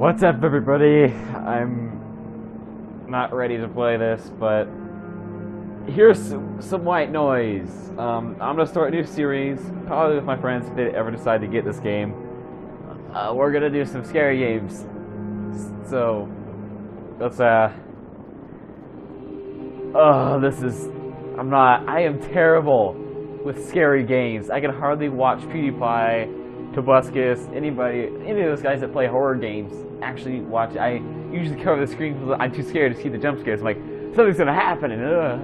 What's up, everybody? I'm not ready to play this, but here's some white noise. I'm gonna start a new series, probably with my friends if they ever decide to get this game. We're gonna do some scary games. So, let's I am terrible with scary games. I can hardly watch PewDiePie, Tobuscus, any of those guys that play horror games actually watch. I usually cover the screen because I'm too scared to see the jump scares. I'm like, something's gonna happen, and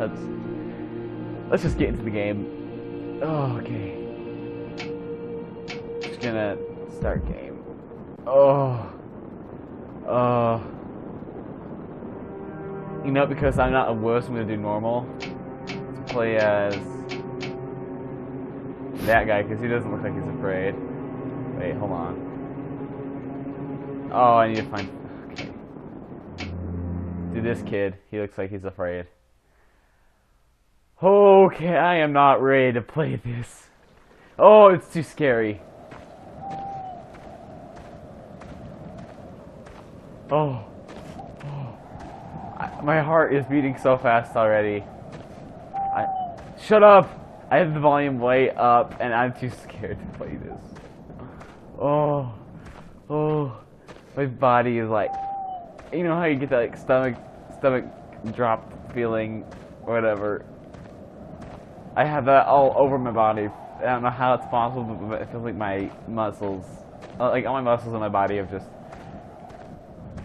let's just get into the game. Oh, okay. Just gonna start game. You know, because I'm not a wuss, I'm gonna do normal. Let's play as that guy because he doesn't look like he's afraid. Wait, hold on. Oh, I need to find... Okay. Do this kid. He looks like he's afraid. Okay, I am not ready to play this. Oh, it's too scary. My heart is beating so fast already. Shut up! I have the volume way up, and I'm too scared to play this. My body is like, you know how you get that like stomach drop feeling, or whatever. I have that all over my body. I don't know how it's possible, but it feels like my muscles, like all my muscles in my body have just.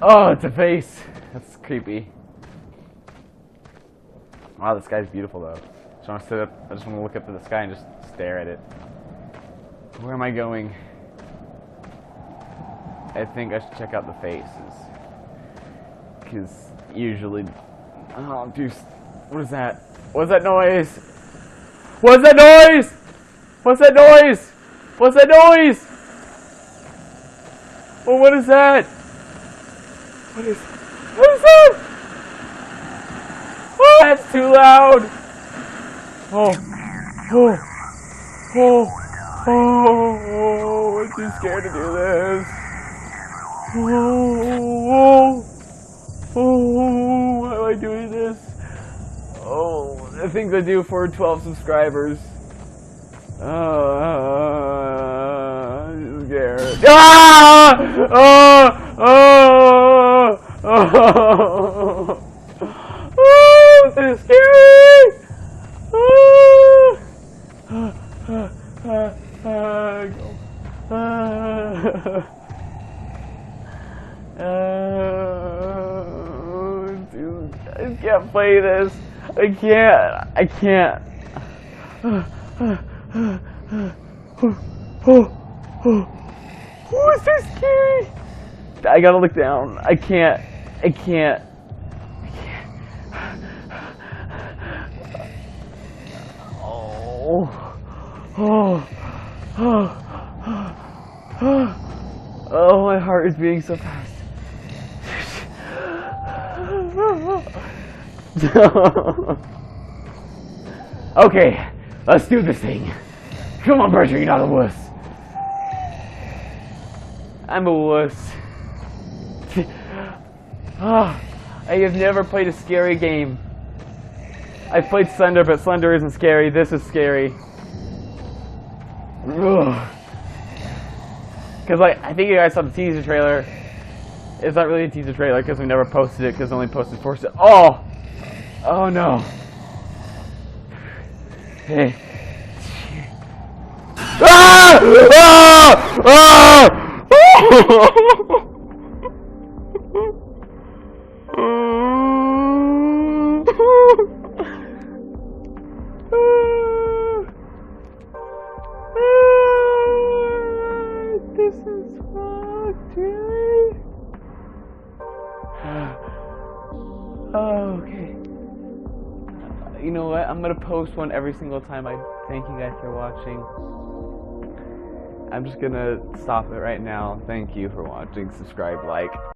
Oh, it's a face. That's creepy. Wow, the sky's beautiful though. I just want to sit up. I just want to look up at the sky and just stare at it. Where am I going? I think I should check out the faces. Because usually... Oh, dude. What is that? What's that noise? What's that noise? What's that noise? What's that noise? Oh, what is that? What is that? Oh, that's too loud. Oh, I'm too scared to do this. Why am I doing this? Oh, the things I do for 12 subscribers. I'm scared. This is scary. I can't play this. I can't. It's so scary. I gotta look down. I can't. Oh, my heart is beating so fast. Okay, let's do this thing. Come on, Berger, you're not a wuss. I'm a wuss. I have never played a scary game. I played Slender, but Slender isn't scary. This is scary. Because, like, I think you guys saw the teaser trailer. It's not really a teaser trailer because we never posted it because we only posted 4. Oh no. Hey. This is fucked, really? Okay. You know what? I'm gonna post one every single time. I thank you guys for watching. I'm just gonna stop it right now. Thank you for watching. Subscribe, like.